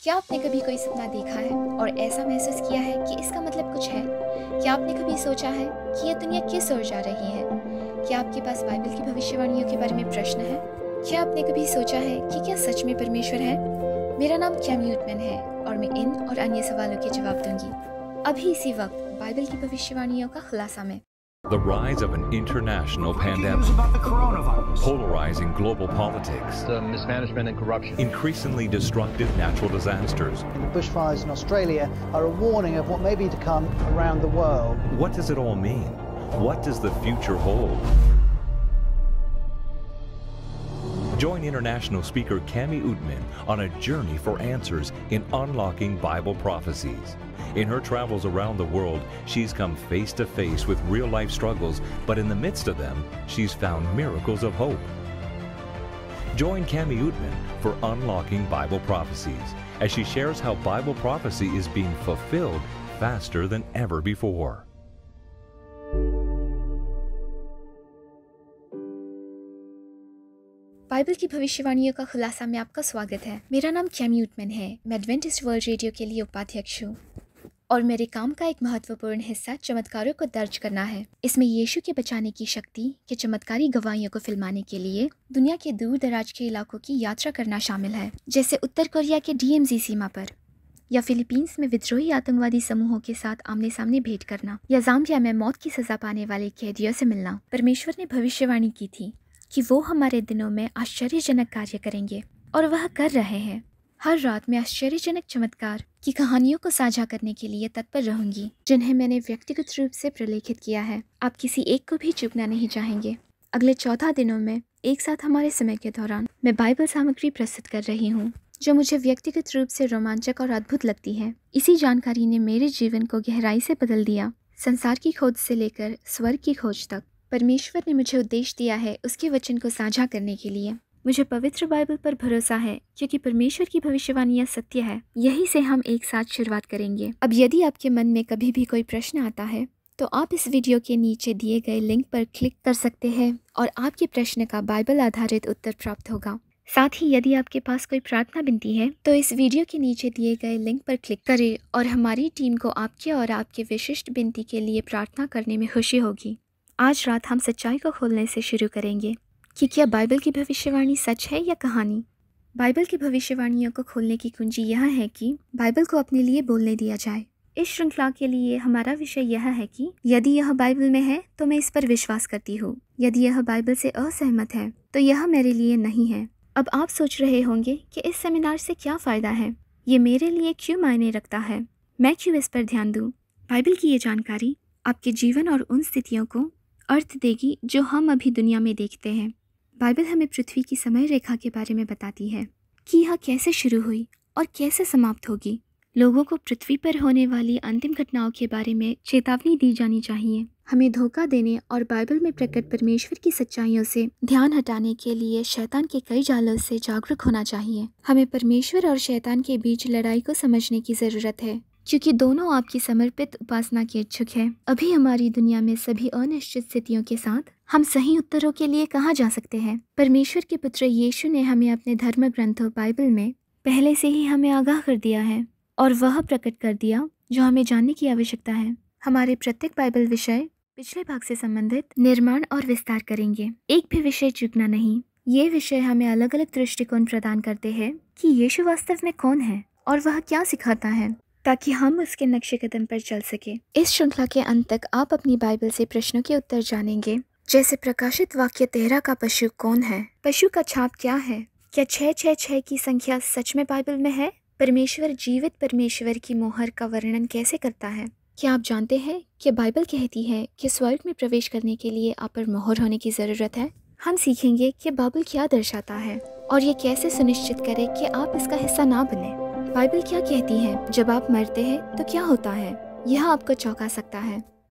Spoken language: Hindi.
क्या आपने कभी कोई सपना देखा है और ऐसा महसूस किया है कि इसका मतलब कुछ है? क्या आपने कभी सोचा है कि ये दुनिया किस ओर जा रही है? क्या आपके पास बाइबल की भविष्यवाणियों के बारे में प्रश्न है? क्या आपने कभी सोचा है कि क्या सच में परमेश्वर है? मेरा नाम कैमी उटमैन है और मैं इन और अन्य सवालों के जवाब दूंगी अभी इसी वक्त बाइबल की भविष्यवाणियों का खुलासा में। The rise of an international News pandemic, about the coronavirus. polarizing global politics, The mismanagement and corruption. increasingly destructive natural disasters. The bushfires in Australia are a warning of what may be to come around the world. What does it all mean? What does the future hold? Join international speaker Cami Utman on a journey for answers in unlocking Bible prophecies. In her travels around the world, she's come face to face with real-life struggles, but in the midst of them, she's found miracles of hope. Join Cami Utman for Unlocking Bible Prophecies as she shares how Bible prophecy is being fulfilled faster than ever before. Bible की भविष्यवाणियों का खुलासा में आपका स्वागत है। मेरा नाम कैमी उटमैन है। मैं एडवेंटिस्ट वर्ल्ड रेडियो के लिए उपाध्यक्ष हूँ और मेरे काम का एक महत्वपूर्ण हिस्सा चमत्कारों को दर्ज करना है। इसमें यीशु के बचाने की शक्ति के चमत्कारी गवाहियों को फिल्माने के लिए दुनिया के दूर दराज के इलाकों की यात्रा करना शामिल है, जैसे उत्तर कोरिया के DMZ सीमा पर, या फिलीपींस में विद्रोही आतंकवादी समूहों के साथ आमने सामने भेंट करना, या जाम्बिया में मौत की सजा पाने वाले कैदियों से मिलना। परमेश्वर ने भविष्यवाणी की थी कि वो हमारे दिनों में आश्चर्यजनक कार्य करेंगे और वह कर रहे हैं। हर रात मैं आश्चर्यजनक चमत्कार की कहानियों को साझा करने के लिए तत्पर रहूंगी, जिन्हें मैंने व्यक्तिगत रूप से प्रलेखित किया है। आप किसी एक को भी चूकना नहीं चाहेंगे। अगले 14 दिनों में एक साथ हमारे समय के दौरान मैं बाइबल सामग्री प्रस्तुत कर रही हूँ जो मुझे व्यक्तिगत रूप से रोमांचक और अद्भुत लगती है। इसी जानकारी ने मेरे जीवन को गहराई से बदल दिया। संसार की खोज से लेकर स्वर्ग की खोज तक परमेश्वर ने मुझे उद्देश्य दिया है उसके वचन को साझा करने के लिए। मुझे पवित्र बाइबल पर भरोसा है क्योंकि परमेश्वर की भविष्यवाणियां सत्य है। यही से हम एक साथ शुरुआत करेंगे। अब यदि आपके मन में कभी भी कोई प्रश्न आता है तो आप इस वीडियो के नीचे दिए गए लिंक पर क्लिक कर सकते हैं और आपके प्रश्न का बाइबल आधारित उत्तर प्राप्त होगा। साथ ही यदि आपके पास कोई प्रार्थना विनती है तो इस वीडियो के नीचे दिए गए लिंक पर क्लिक करें और हमारी टीम को आपके और आपके विशिष्ट विनती के लिए प्रार्थना करने में खुशी होगी। आज रात हम सच्चाई को खोलने से शुरू करेंगे कि क्या बाइबल की भविष्यवाणी सच है या कहानी। बाइबल की भविष्यवाणियों को खोलने की कुंजी यह है कि बाइबल को अपने लिए बोलने दिया जाए। इस श्रृंखला के लिए हमारा विषय यह है कि यदि यह बाइबल में है तो मैं इस पर विश्वास करती हूँ। यदि यह बाइबल से असहमत है तो यह मेरे लिए नहीं है। अब आप सोच रहे होंगे कि इस सेमिनार से क्या फ़ायदा है, ये मेरे लिए क्यों मायने रखता है, मैं क्यों इस पर ध्यान दूँ। बाइबल की ये जानकारी आपके जीवन और उन स्थितियों को अर्थ देगी जो हम अभी दुनिया में देखते हैं। बाइबल हमें पृथ्वी की समय रेखा के बारे में बताती है कि यह कैसे शुरू हुई और कैसे समाप्त होगी। लोगों को पृथ्वी पर होने वाली अंतिम घटनाओं के बारे में चेतावनी दी जानी चाहिए। हमें धोखा देने और बाइबल में प्रकट परमेश्वर की सच्चाइयों से ध्यान हटाने के लिए शैतान के कई जालों से जागरूक होना चाहिए। हमें परमेश्वर और शैतान के बीच लड़ाई को समझने की ज़रूरत है क्योंकि दोनों आपकी समर्पित उपासना के इच्छुक हैं। अभी हमारी दुनिया में सभी अनिश्चित स्थितियों के साथ हम सही उत्तरों के लिए कहाँ जा सकते हैं। परमेश्वर के पुत्र यीशु ने हमें अपने धर्म ग्रंथों बाइबल में पहले से ही हमें आगाह कर दिया है और वह प्रकट कर दिया जो हमें जानने की आवश्यकता है। हमारे प्रत्येक बाइबल विषय पिछले भाग से संबंधित निर्माण और विस्तार करेंगे। एक भी विषय चूकना नहीं। ये विषय हमें अलग अलग दृष्टिकोण प्रदान करते हैं कि यीशु वास्तव में कौन है और वह क्या सिखाता है, ताकि हम उसके नक्शे कदम पर चल सके। इस श्रृंखला के अंत तक आप अपनी बाइबल से प्रश्नों के उत्तर जानेंगे, जैसे प्रकाशित वाक्य 13 का पशु कौन है, पशु का छाप क्या है, क्या 666 की संख्या सच में बाइबल में है, परमेश्वर जीवित परमेश्वर की मोहर का वर्णन कैसे करता है। क्या आप जानते हैं कि बाइबल कहती है कि स्वर्ग में प्रवेश करने के लिए आप पर मोहर होने की ज़रूरत है। हम सीखेंगे कि बाइबल क्या दर्शाता है और ये कैसे सुनिश्चित करे कि आप इसका हिस्सा ना बने। बाइबल क्या कहती है, जब आप मरते हैं तो क्या होता है, यह आपको चौंका सकता है।